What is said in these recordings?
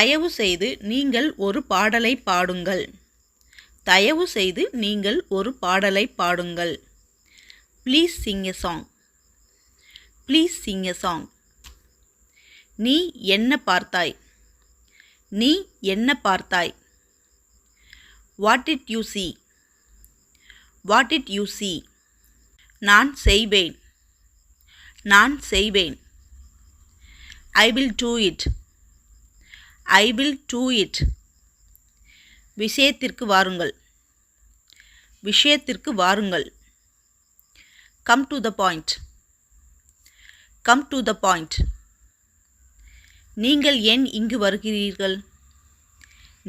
தயவு செய்து நீங்கள் ஒரு பாடலை பாடுங்கள். தயவு செய்து நீங்கள் ஒரு பாடலை பாடுங்கள். Please sing a song. Please sing a song. நீ என்ன பார்த்தாய்? நீ என்ன பார்த்தாய்? What did you see? What did you see? நான் செய்வேன். நான் செய்வேன். I will do it. I will do it. விஷயத்திற்கு வாருங்கள். விஷயத்திற்கு வாருங்கள். Come to the point. Come to the point. நீங்கள் ஏன் இங்கு வருகிறீர்கள்?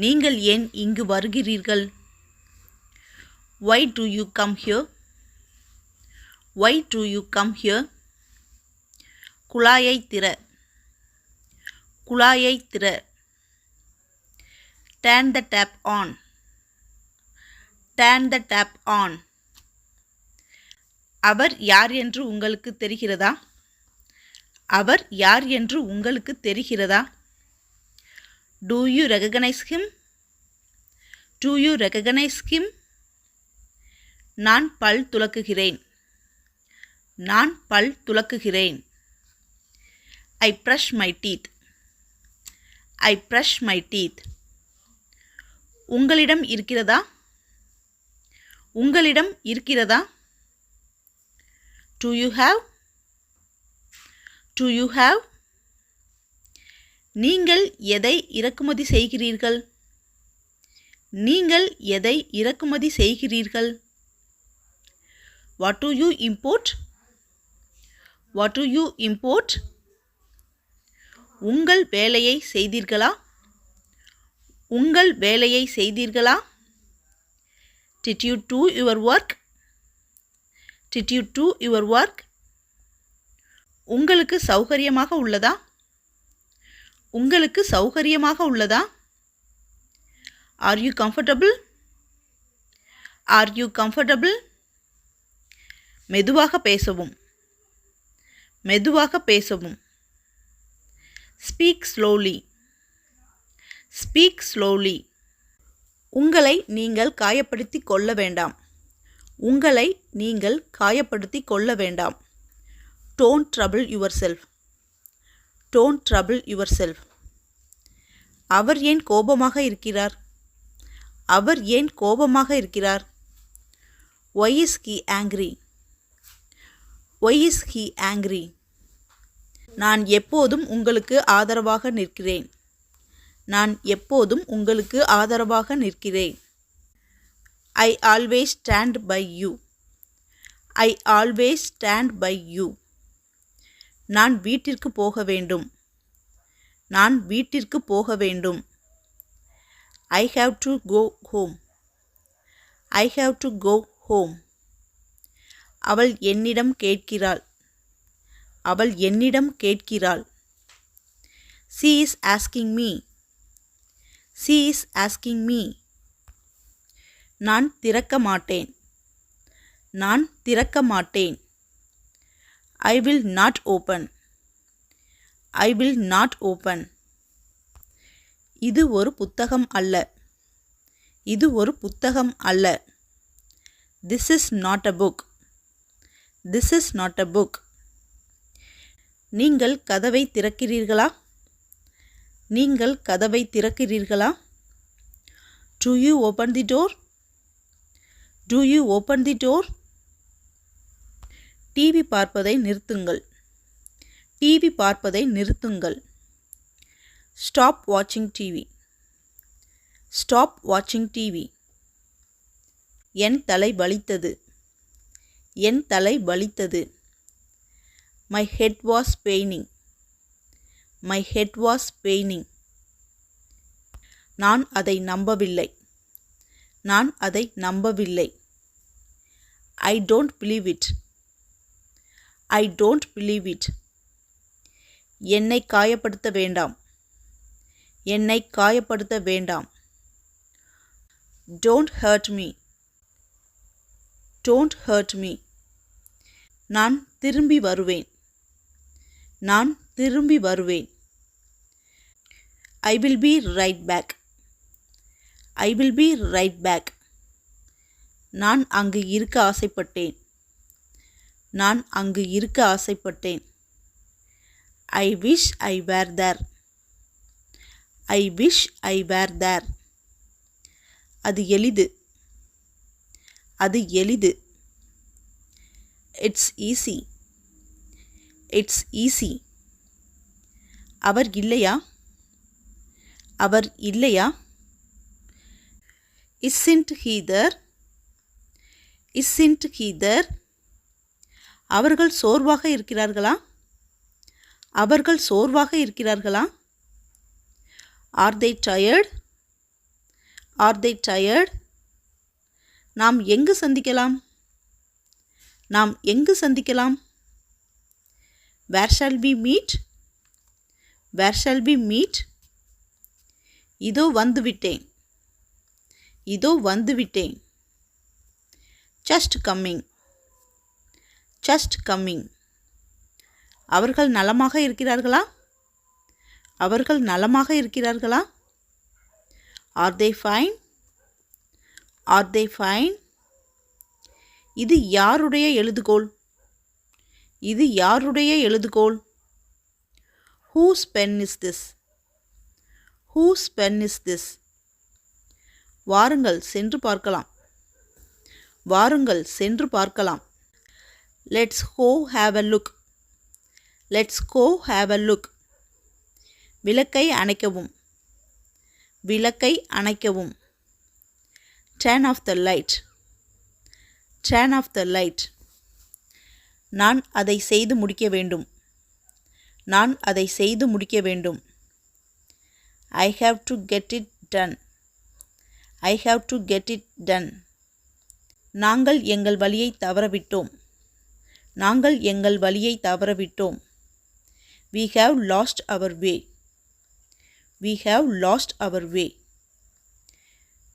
நீங்கள் ஏன் இங்கு வருகிறீர்கள்? Why do you come here? Why do you come here? குழாயை திற. குழாயை திற. Turn the tap on. Turn the tap on. அவர் யார் என்று உங்களுக்கு தெரிகிறதா? அவர் யார் என்று உங்களுக்கு தெரிகிறதா? Do you recognize him? Do you recognize him? நான் பல் துலக்குகிறேன். நான் பல் துலக்குகிறேன். I brush my teeth. I brush my teeth. உங்களிடம் இருக்கிறதா? உங்களிடம் இருக்கிறதா? Do you have? Do you have? நீங்கள் எதை இறக்குமதி செய்கிறீர்கள்? நீங்கள் எதை இறக்குமதி செய்கிறீர்கள்? What do you import? What do you import? உங்கள் வேலையை செய்தீர்களா? உங்கள் வேலையை செய்தீர்களா? Did you do your work? Did you do your work? உங்களுக்கு சௌகரியமாக உள்ளதா? உங்களுக்கு சௌகரியமாக உள்ளதா? Are you comfortable? Are you comfortable? மெதுவாக பேசவும். மெதுவாக பேசவும். Speak slowly. Speak slowly. உங்களை நீங்கள் காயப்படுத்திக் கொள்ள வேண்டாம். உங்களை நீங்கள் காயப்படுத்திக் கொள்ள வேண்டாம். Don't trouble yourself. Don't trouble yourself. அவர் ஏன் கோபமாக இருக்கிறார்? அவர் ஏன் கோபமாக இருக்கிறார்? Why is he angry? Why is he angry? நான் எப்போதும் உங்களுக்கு ஆதரவாக நிற்கிறேன். நான் எப்போதும் உங்களுக்கு ஆதரவாக நிற்கிறேன். I always stand by you. I always stand by you. நான் வீட்டிற்கு போக வேண்டும். நான் வீட்டிற்கு போக வேண்டும். I have to go home. I have to go home. அவள் என்னிடம் கேட்கிறாள். அவள் என்னிடம் கேட்கிறாள். She is asking me. She is asking me. நான் திறக்க மாட்டேன். நான் திறக்க மாட்டேன். I will not open. I will not open. இது ஒரு புத்தகம் அல்ல. இது ஒரு புத்தகம் அல்ல. This is not a book. This is not a book. நீங்கள் கதவை திறக்கிறீர்களா? நீங்கள் கதவை திறக்கிறீர்களா? Do you open the door? Do you open the door? TV பார்ப்பதை நிறுத்துங்கள். டிவி பார்ப்பதை நிறுத்துங்கள். Stop watching TV. Stop watching TV. என் தலை வலித்தது. என் தலை வலித்தது. My head was paining. My head was paining. நான் அதை நம்பவில்லை. நான் அதை நம்பவில்லை. I don't believe it. I don't believe it. என்னை காயப்படுத்த வேண்டாம். என்னை காயப்படுத்த வேண்டாம். Don't hurt me. Don't hurt me. நான் திரும்பி வருவேன். நான் திரும்பி வருவேன். I will be right back. I will be right back. நான் அங்கு இருக்க ஆசைப்பட்டேன். நான் அங்கு இருக்க ஆசைப்பட்டேன். I wish I were there. I wish I were there. அது எளிது. அது எளிது. It's easy. It's easy. அவர் இல்லையா? அவர் இல்லையா? Isn't he there? Isn't he there? அவர்கள் சோர்வாக இருக்கிறார்களா? அவர்கள் சோர்வாக இருக்கிறார்களா? Are they tired? Are they tired? நாம் எங்கு சந்திக்கலாம்? நாம் எங்கு சந்திக்கலாம்? Where shall we meet? Where shall we meet? இதோ வந்துவிட்டேன். இதோ வந்துவிட்டேன். Just coming. Just coming. அவர்கள் நலமாக இருக்கிறார்களா? அவர்கள் நலமாக இருக்கிறார்களா? Are they fine? Are they fine? இது யாருடைய எழுதுகோல்? இது யாருடைய எழுதுகோல்? Whose pen is this? Whose pen is this? வாருங்கள் சென்று பார்க்கலாம். வாருங்கள் சென்று பார்க்கலாம். Let's go have a look. Let's go have a look. விளக்கை அணைக்கவும். விளக்கை அணைக்கவும். Turn off the light. Turn off the light. நான் அதை செய்து முடிக்க வேண்டும். நான் அதை செய்து முடிக்க வேண்டும். I have to get it done. I have to get it done. நாங்கள் எங்கள் வழியை தவறவிட்டோம். நாங்கள் எங்கள் வழியை தவறவிட்டோம். We have lost our way. We have lost our way.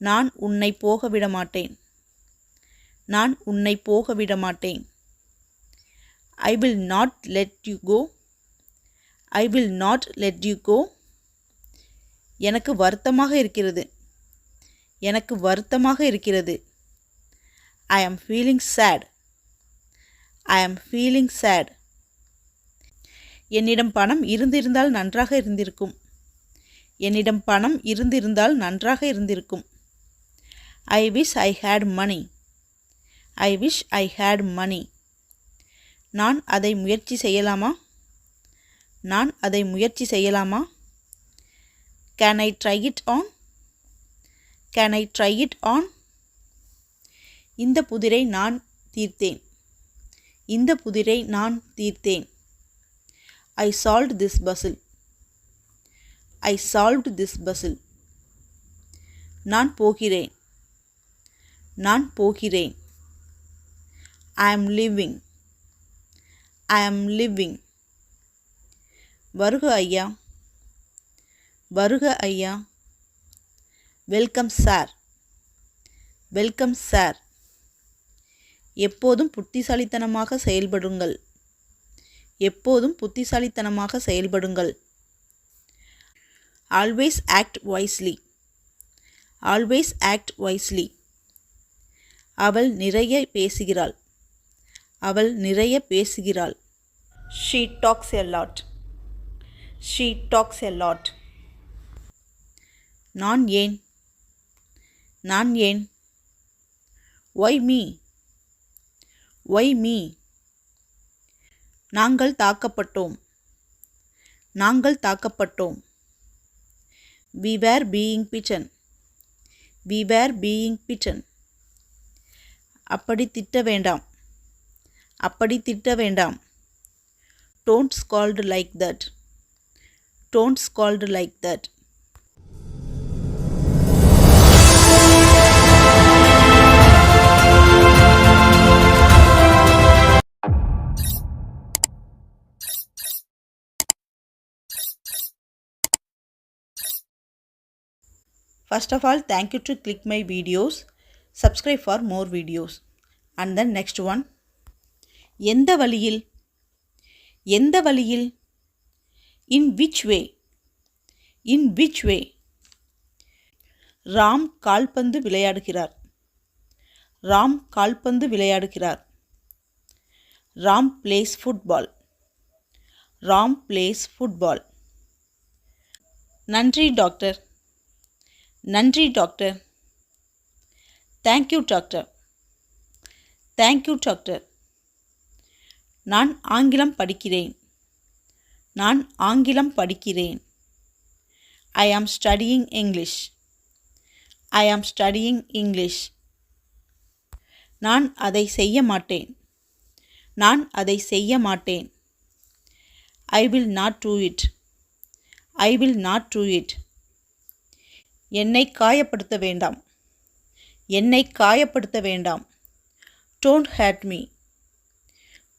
நான் உன்னை போக விட மாட்டேன். நான் உன்னை போக விட மாட்டேன். I will not let you go. I will not let you go. எனக்கு வருத்தமாக இருக்கிறது. எனக்கு வருத்தமாக இருக்கிறது. I am feeling sad. I am feeling sad. என்னிடம் பணம் இருந்திருந்தால் நன்றாக இருந்திருக்கும். என்னிடம் பணம் இருந்திருந்தால் நன்றாக இருந்திருக்கும். I wish I had money. I wish I had money. நான் அதை முயற்சி செய்யலாமா? நான் அதை முயற்சி செய்யலாமா? Can I try it on? Can I try it on? இந்த புதிரை நான் தீர்த்தேன். இந்த புதிரை நான் தீர்த்தேன். I solved this puzzle. I solved this puzzle. நான் போகிறேன். நான் போகிறேன். I am leaving. I am leaving. வருக ஐயா. வருக ஐயா. Welcome sir. Welcome sir. எப்போதும் புத்திசாலித்தனமாக செயல்படுங்கள். எப்போதும் புத்திசாலித்தனமாக செயல்படுங்கள். Always act wisely. Always act wisely. அவள் நிறைய பேசுகிறாள். அவள் நிறைய பேசுகிறாள். She talks a lot. She talks a lot. நான் ஏன்? நான் ஏன்? Why me? Why me? நாங்கள் தாக்கப்பட்டோம். நாங்கள் தாக்கப்பட்டோம். We were being beaten. We were being beaten. அப்படி திட்ட வேண்டாம். அப்படி திட்ட வேண்டாம். Don't scold like that. Don't scold like that. First of all, thank you to click my videos. Subscribe for more videos. And then next one. எந்த வழியில்? எந்த வழியில்? In which way? In which way? Ram கால்பந்து விளையாடுகிறார். ராம் கால்பந்து விளையாடுகிறார். Ram place football. Ram place football. நன்றி doctor. நன்றி doctor. Thank you doctor. Thank you doctor. நான் ஆங்கிலம் படிக்கிறேன். நான் ஆங்கிலம் படிக்கிறேன். I am studying English. I am studying English. நான் அதை செய்ய மாட்டேன். நான் அதை செய்ய மாட்டேன். I will not do it. I will not do it. என்னை காயப்படுத்த வேண்டாம். என்னை காயப்படுத்த வேண்டாம். Don't hurt me.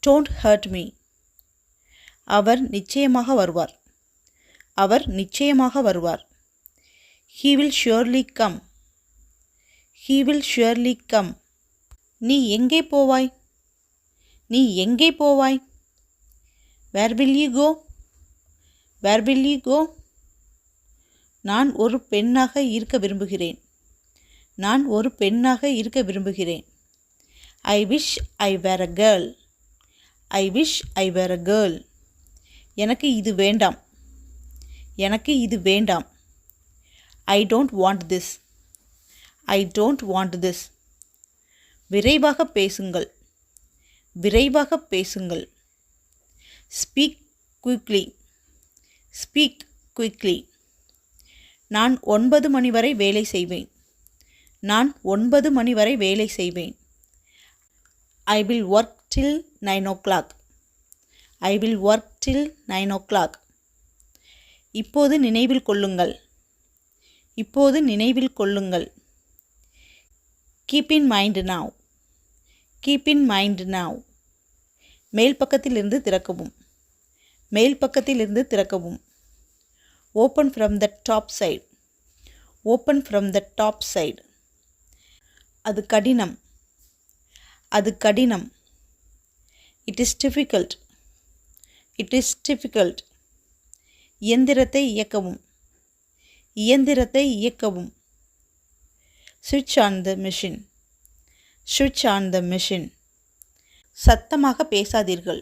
Don't hurt me. அவர் நிச்சயமாக வருவார். அவர் நிச்சயமாக வருவார். He will surely come. He will surely come. நீ எங்கே போவாய்? நீ எங்கே போவாய்? Where will you go? Where will you go? நான் ஒரு பெண்ணாக இருக்க விரும்புகிறேன். நான் ஒரு பெண்ணாக இருக்க விரும்புகிறேன். I wish I were a girl. I wish I were a girl. எனக்கு இது வேண்டாம். எனக்கு இது வேண்டாம். I don't want this. I don't want this. விரைவாக பேசுங்கள். விரைவாக பேசுங்கள். Speak quickly. Speak quickly. நான் 9 மணி வரை வேலை செய்வேன். நான் 9 மணி வரை வேலை செய்வேன். I will work till 9 o'clock. I will work till 9 o'clock. இப்போது நினைவில் கொள்ளுங்கள். இப்போது நினைவில் கொள்ளுங்கள். Keep in mind now. Keep in mind now. மேல் பக்கத்திலிருந்து திறக்கவும். மேல் பக்கத்திலிருந்து திறக்கவும். Open from the top side. Open from the top side. அது கடினம். அது கடினம். It is difficult. It is difficult. இயந்திரத்தை இயக்கவும். இயந்திரத்தை இயக்கவும். Switch on the machine. Switch on the machine. சத்தமாக பேசாதீர்கள்.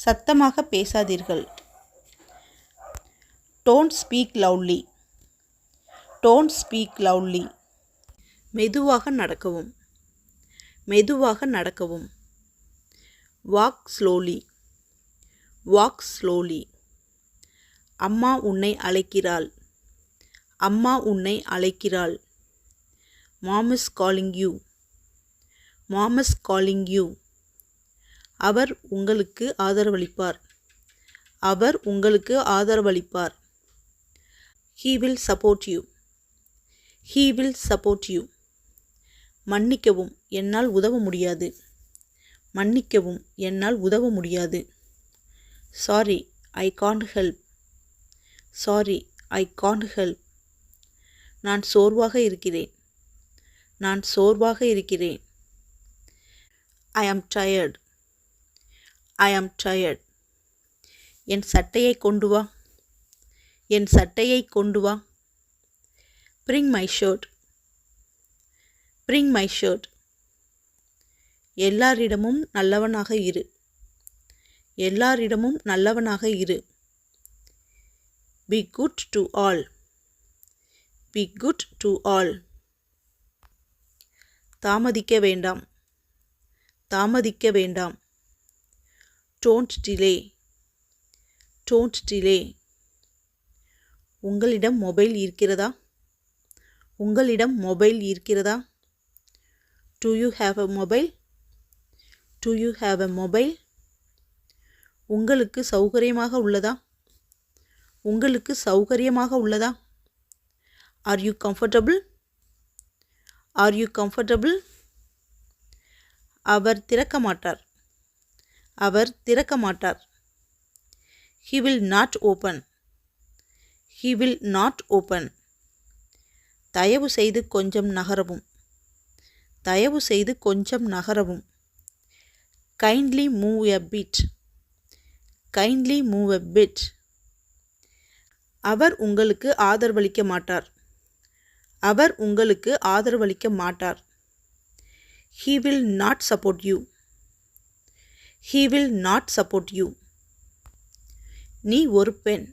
சத்தமாக பேசாதீர்கள். Don't speak loudly. Don't speak loudly. மெதுவாக நடக்கவும். மெதுவாக நடக்கவும். Walk slowly. Walk slowly. அம்மா உன்னை அழைக்கிறாள். அம்மா உன்னை அழைக்கிறாள். Mom is calling you. Mom is calling you. அவர் உங்களுக்கு ஆதரவளிப்பார். அவர் உங்களுக்கு ஆதரவளிப்பார். He will support you. He will support you. மன்னிக்கவும், என்னால் உதவ முடியாது. மன்னிக்கவும், என்னால் உதவ முடியாது. Sorry, I can't help. Sorry, I can't help. நான் சோர்வாக இருக்கிறேன். நான் சோர்வாக இருக்கிறேன். I am tired. I am tired. என் சட்டையை கொண்டு வா. என் சட்டையை கொண்டு வா. Bring my shirt. Bring my shirt. எல்லாரிடமும் நல்லவனாக இரு. எல்லாரிடமும் நல்லவனாக இரு. Be good to all. Be good to all. தாமதிக்க வேண்டாம். தாமதிக்க வேண்டாம். Don't delay. Don't delay. உங்களிடம் மொபைல் இருக்கிறதா? உங்களிடம் மொபைல் இருக்கிறதா? Do you have a mobile? Do you have a mobile? உங்களுக்கு சௌகரியமாக உள்ளதா? உங்களுக்கு சௌகரியமாக உள்ளதா? Are you comfortable? Are you comfortable? அவர் திறக்க மாட்டார். அவர் திறக்க மாட்டார். He will not open. He will not open. தயவு செய்து கொஞ்சம் நகரவும். தயவு செய்து கொஞ்சம் நகரவும். Kindly move a bit. Kindly move a bit. அவர் உங்களுக்கு ஆதரவளிக்க மாட்டார். அவர் உங்களுக்கு ஆதரவளிக்க மாட்டார். He will not support you. He will not support you. நீ ஒரு பெண்.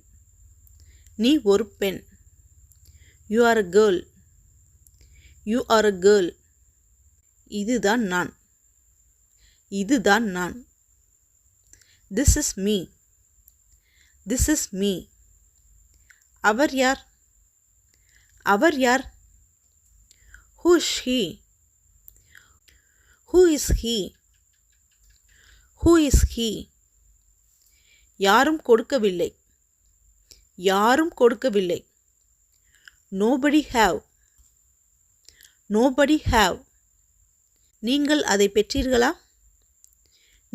நீ ஒரு பெண். You are a girl. You are a girl. இதுதான் நான். இதுதான் நான். This is me. This is me. அவர் யார்? அவர் யார்? Who is he? Who is he? Who is he? யாரும் கொடுக்கவில்லை. யாரும் கொடுக்கவில்லை. Nobody have. Nobody have. நீங்கள் அதை பெற்றீர்களா?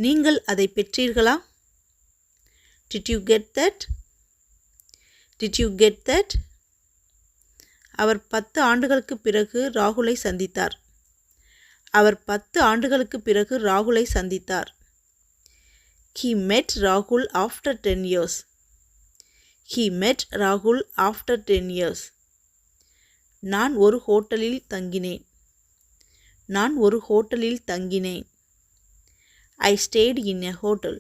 நீங்கள் அதை பெற்றீர்களா? Did you get that? Did you get that? அவர் 10 ஆண்டுகளுக்கு பிறகு ராகுலை சந்தித்தார். அவர் 10 ஆண்டுகளுக்கு பிறகு ராகுலை சந்தித்தார். He met Rahul after 10 years. He met Rahul after 10 years. நான் ஒரு ஹோட்டலில் தங்கினேன். நான் ஒரு ஹோட்டலில் தங்கினேன். I stayed in a hotel.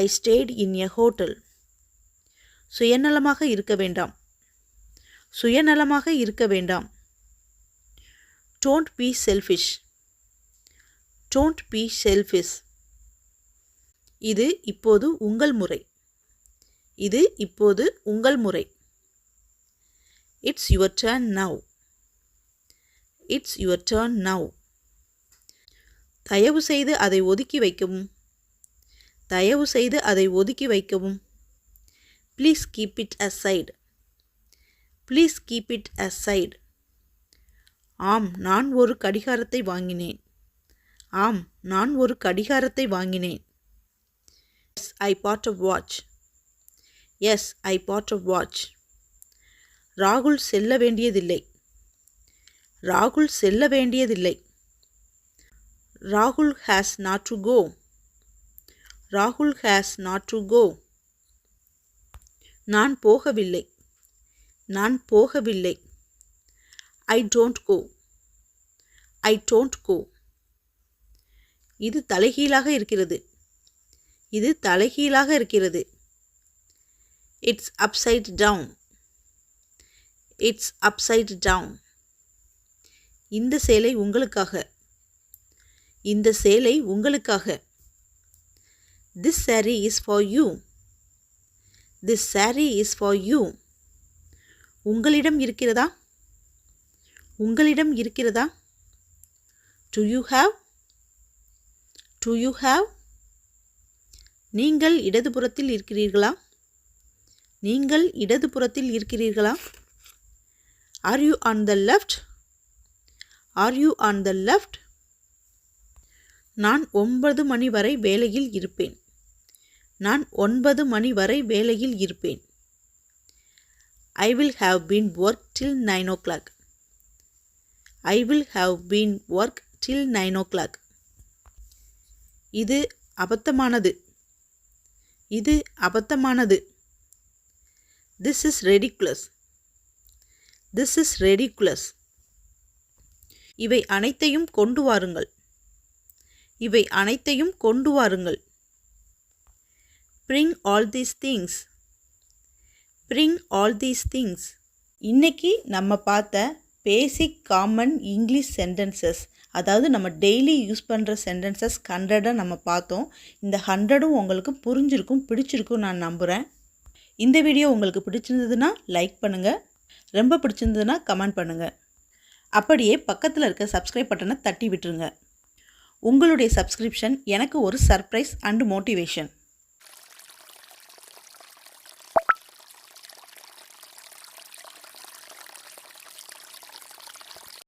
I stayed in a hotel. சுயநலமாக இருக்க வேண்டாம். சுயநலமாக இருக்க வேண்டாம். Don't be selfish. Don't be selfish. இது இப்போது உங்கள் முறை. இது இப்போது உங்கள் முறை. It's your turn now. It's your turn now. தயவு செய்து அதை ஒதுக்கி வைக்கவும். தயவு செய்து அதை ஒதுக்கி வைக்கவும். Please keep it aside. Please keep it aside. ஆம், நான் ஒரு கடிகாரத்தை வாங்கினேன். ஆம், நான் ஒரு கடிகாரத்தை வாங்கினேன். Yes, I bought a watch. Yes, I bought a watch. ராகுல் செல்ல வேண்டியதில்லை. ராகுல் செல்ல வேண்டியதில்லை. Rahul has not to go. Rahul has not to go. நான் போகவில்லை. நான் போகவில்லை. I don't go. I don't go. இது தலைகீழாக இருக்கிறது. இது தலைகீழாக இருக்கிறது. It's upside down. It's upside down. இந்த சேலை உங்களுக்காக. இந்த சேலை உங்களுக்காக. This saree is for you. This saree is for you. உங்களிடம் இருக்கிறதா? உங்களிடம் இருக்கிறதா? Do you have? Do you have? நீங்கள் இடதுபுறத்தில் இருக்கிறீர்களா? நீங்கள் இடதுபுறத்தில் இருக்கிறீர்களா? Are you on the left? Are you on the left? நான் 9 மணி வரை வேலையில் இருப்பேன். நான் 9 மணி வரை வேலையில் இருப்பேன். I will have been work till 9 o'clock. I will have been work till 9 o'clock. இது அபத்தமானது. இது அபத்தமானது. This is ridiculous. This is ridiculous. இவை அனைத்தையும் கொண்டு வாருங்கள். இவை அனைத்தையும் கொண்டு வாருங்கள். Bring all these things. Bring all these things. இன்னைக்கு நம்ம பார்த்த பேசிக் காமன் இங்கிலீஷ் சென்டென்சஸ், அதாவது நம்ம டெய்லி யூஸ் பண்ணுற சென்டென்சஸ் 100 நம்ம பார்த்தோம். இந்த 100 உங்களுக்கு புரிஞ்சிருக்கும், பிடிச்சிருக்கும் நான் நம்புகிறேன். இந்த வீடியோ உங்களுக்கு பிடிச்சிருந்ததுன்னா லைக் பண்ணுங்கள். ரொம்ப பிடிச்சிருந்ததுன்னா கமெண்ட் பண்ணுங்கள். அப்படியே பக்கத்தில் இருக்க சப்ஸ்கிரைப் பட்டனை தட்டி விட்டுருங்க. உங்களுடைய சப்ஸ்கிரிப்ஷன் எனக்கு ஒரு சர்ப்ரைஸ் அண்ட் மோட்டிவேஷன்.